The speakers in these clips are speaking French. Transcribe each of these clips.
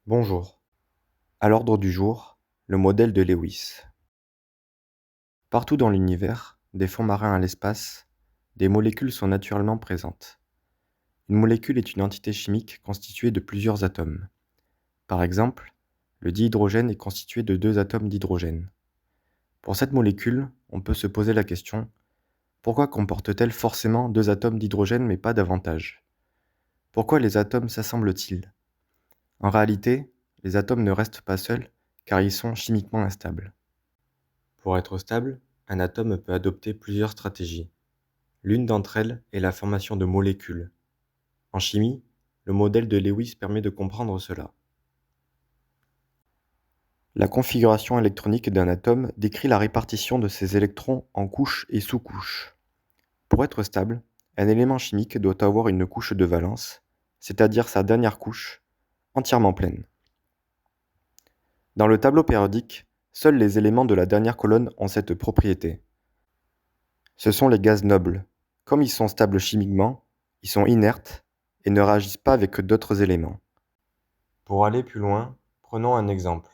Bonjour. À l'ordre du jour, le modèle de Lewis. Partout dans l'univers, des fonds marins à l'espace, des molécules sont naturellement présentes. Une molécule est une entité chimique constituée de plusieurs atomes. Par exemple, le dihydrogène est constitué de 2 atomes d'hydrogène. Pour cette molécule, on peut se poser la question: pourquoi comporte-t-elle forcément 2 atomes d'hydrogène mais pas davantage? Pourquoi les atomes s'assemblent-ils? En réalité, les atomes ne restent pas seuls car ils sont chimiquement instables. Pour être stable, un atome peut adopter plusieurs stratégies. L'une d'entre elles est la formation de molécules. En chimie, le modèle de Lewis permet de comprendre cela. La configuration électronique d'un atome décrit la répartition de ses électrons en couches et sous-couches. Pour être stable, un élément chimique doit avoir une couche de valence, c'est-à-dire sa dernière couche, entièrement pleine. Dans le tableau périodique, seuls les éléments de la dernière colonne ont cette propriété. Ce sont les gaz nobles. Comme ils sont stables chimiquement, ils sont inertes et ne réagissent pas avec d'autres éléments. Pour aller plus loin, prenons un exemple.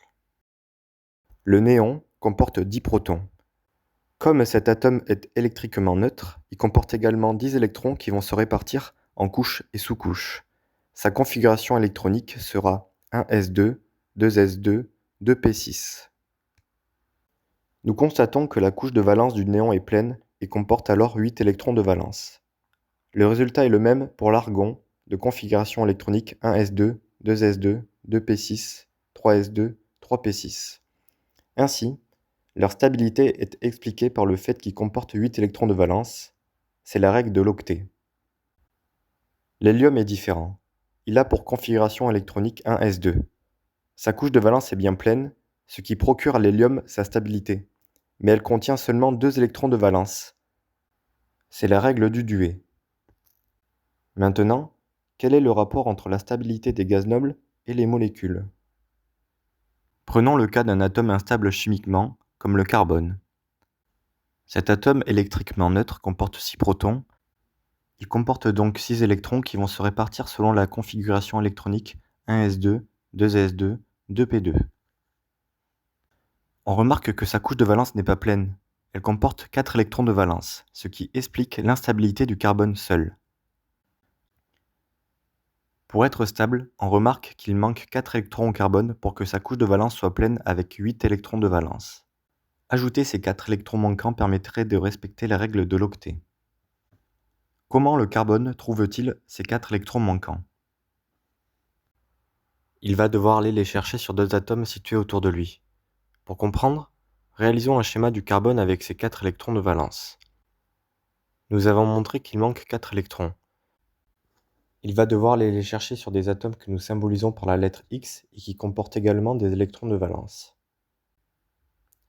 Le néon comporte 10 protons. Comme cet atome est électriquement neutre, il comporte également 10 électrons qui vont se répartir en couches et sous-couches. Sa configuration électronique sera 1s2, 2s2, 2p6. Nous constatons que la couche de valence du néon est pleine et comporte alors 8 électrons de valence. Le résultat est le même pour l'argon, de configuration électronique 1s2, 2s2, 2p6, 3s2, 3p6. Ainsi, leur stabilité est expliquée par le fait qu'ils comportent 8 électrons de valence. C'est la règle de l'octet. L'hélium est différent. Il a pour configuration électronique 1s2. Sa couche de valence est bien pleine, ce qui procure à l'hélium sa stabilité. Mais elle contient seulement 2 électrons de valence. C'est la règle du Dewey. Maintenant, quel est le rapport entre la stabilité des gaz nobles et les molécules? Prenons le cas d'un atome instable chimiquement, comme le carbone. Cet atome électriquement neutre comporte 6 protons. Il comporte donc 6 électrons qui vont se répartir selon la configuration électronique 1s2, 2s2, 2p2. On remarque que sa couche de valence n'est pas pleine. Elle comporte 4 électrons de valence, ce qui explique l'instabilité du carbone seul. Pour être stable, on remarque qu'il manque 4 électrons au carbone pour que sa couche de valence soit pleine avec 8 électrons de valence. Ajouter ces 4 électrons manquants permettrait de respecter la règle de l'octet. Comment le carbone trouve-t-il ces 4 électrons manquants? Il va devoir aller les chercher sur 2 atomes situés autour de lui. Pour comprendre, réalisons un schéma du carbone avec ses 4 électrons de valence. Nous avons montré qu'il manque 4 électrons. Il va devoir aller les chercher sur des atomes que nous symbolisons par la lettre X et qui comportent également des électrons de valence.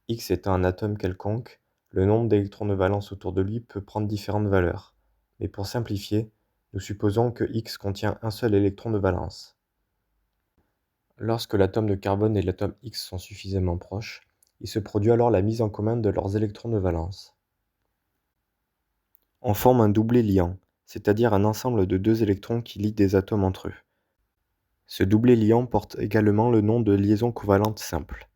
X étant un atome quelconque, le nombre d'électrons de valence autour de lui peut prendre différentes valeurs, mais pour simplifier, nous supposons que X contient un seul électron de valence. Lorsque l'atome de carbone et l'atome X sont suffisamment proches, il se produit alors la mise en commun de leurs électrons de valence. On forme un doublet liant, c'est-à-dire un ensemble de 2 électrons qui lient des atomes entre eux. Ce doublet liant porte également le nom de liaison covalente simple.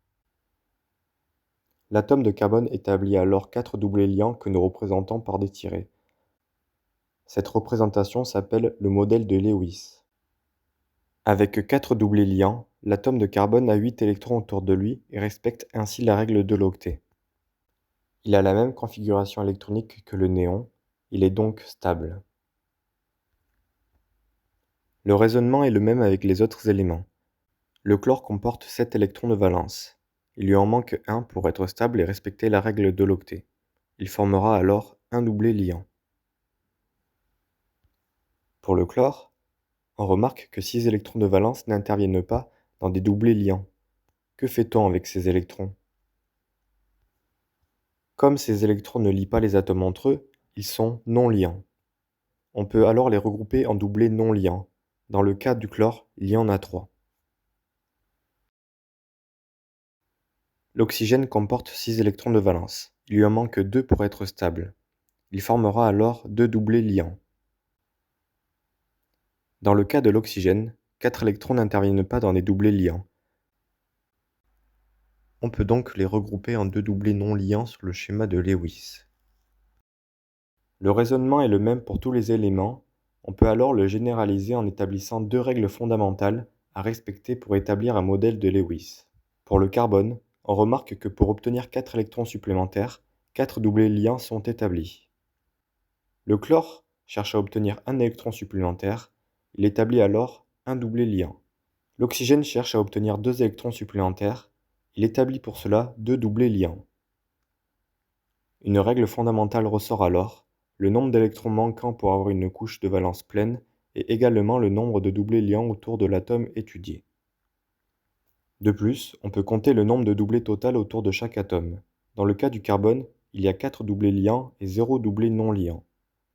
L'atome de carbone établit alors 4 doublets liants que nous représentons par des tirets. Cette représentation s'appelle le modèle de Lewis. Avec 4 doublets liants, l'atome de carbone a 8 électrons autour de lui et respecte ainsi la règle de l'octet. Il a la même configuration électronique que le néon, il est donc stable. Le raisonnement est le même avec les autres éléments. Le chlore comporte 7 électrons de valence. Il lui en manque 1 pour être stable et respecter la règle de l'octet. Il formera alors un doublet liant. Pour le chlore, on remarque que 6 électrons de valence n'interviennent pas dans des doublets liants. Que fait-on avec ces électrons? Comme ces électrons ne lient pas les atomes entre eux, ils sont non liants. On peut alors les regrouper en doublets non liants. Dans le cas du chlore, il y en a 3. L'oxygène comporte 6 électrons de valence. Il lui en manque 2 pour être stable. Il formera alors 2 doublets liants. Dans le cas de l'oxygène, 4 électrons n'interviennent pas dans les doublés liants. On peut donc les regrouper en deux doublés non liants sur le schéma de Lewis. Le raisonnement est le même pour tous les éléments, on peut alors le généraliser en établissant deux règles fondamentales à respecter pour établir un modèle de Lewis. Pour le carbone, on remarque que pour obtenir 4 électrons supplémentaires, 4 doublés liants sont établis. Le chlore cherche à obtenir un électron supplémentaire, il établit alors un doublé liant. L'oxygène cherche à obtenir 2 électrons supplémentaires, il établit pour cela 2 doublés liants. Une règle fondamentale ressort alors, le nombre d'électrons manquants pour avoir une couche de valence pleine est également le nombre de doublés liants autour de l'atome étudié. De plus, on peut compter le nombre de doublés total autour de chaque atome. Dans le cas du carbone, il y a 4 doublés liants et 0 doublé non liant.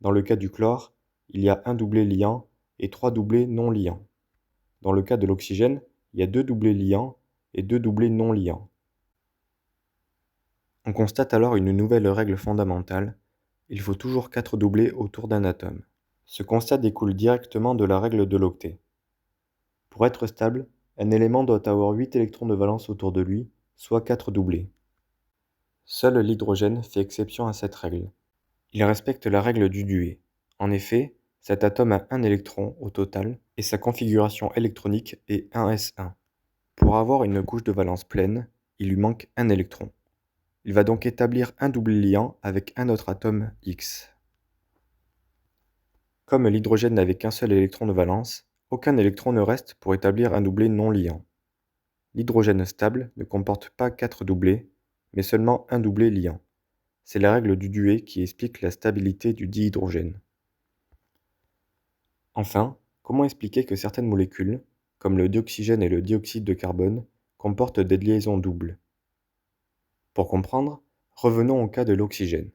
Dans le cas du chlore, il y a un doublé liant et 3 doublés non liants. Dans le cas de l'oxygène, il y a 2 doublés liants et 2 doublés non liants. On constate alors une nouvelle règle fondamentale, il faut toujours 4 doublés autour d'un atome. Ce constat découle directement de la règle de l'octet. Pour être stable, un élément doit avoir 8 électrons de valence autour de lui, soit 4 doublés. Seul l'hydrogène fait exception à cette règle. Il respecte la règle du duet. En effet, cet atome a un électron au total et sa configuration électronique est 1s1. Pour avoir une couche de valence pleine, il lui manque un électron. Il va donc établir un doublé liant avec un autre atome X. Comme l'hydrogène n'avait qu'un seul électron de valence, aucun électron ne reste pour établir un doublé non liant. L'hydrogène stable ne comporte pas 4 doublés, mais seulement un doublé liant. C'est la règle du duet qui explique la stabilité du dihydrogène. Enfin, comment expliquer que certaines molécules, comme le dioxygène et le dioxyde de carbone, comportent des liaisons doubles? Pour comprendre, revenons au cas de l'oxygène.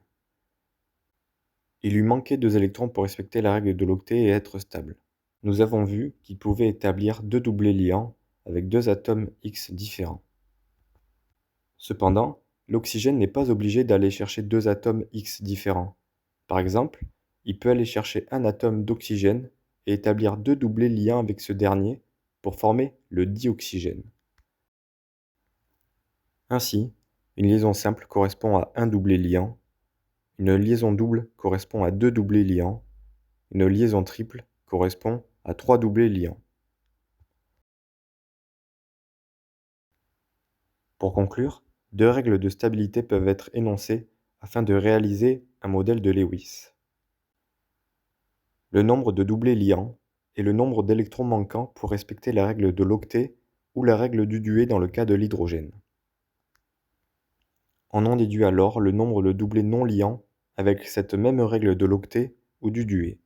Il lui manquait 2 électrons pour respecter la règle de l'octet et être stable. Nous avons vu qu'il pouvait établir 2 doublés liants avec 2 atomes X différents. Cependant, l'oxygène n'est pas obligé d'aller chercher 2 atomes X différents. Par exemple, il peut aller chercher un atome d'oxygène et établir 2 doublés liants avec ce dernier pour former le dioxygène. Ainsi, une liaison simple correspond à un doublé liant, une liaison double correspond à 2 doublés liants, une liaison triple correspond à 3 doublés liants. Pour conclure, deux règles de stabilité peuvent être énoncées afin de réaliser un modèle de Lewis. Le nombre de doublés liants et le nombre d'électrons manquants pour respecter la règle de l'octet ou la règle du duet dans le cas de l'hydrogène. On en déduit alors le nombre de doublés non liants avec cette même règle de l'octet ou du duet.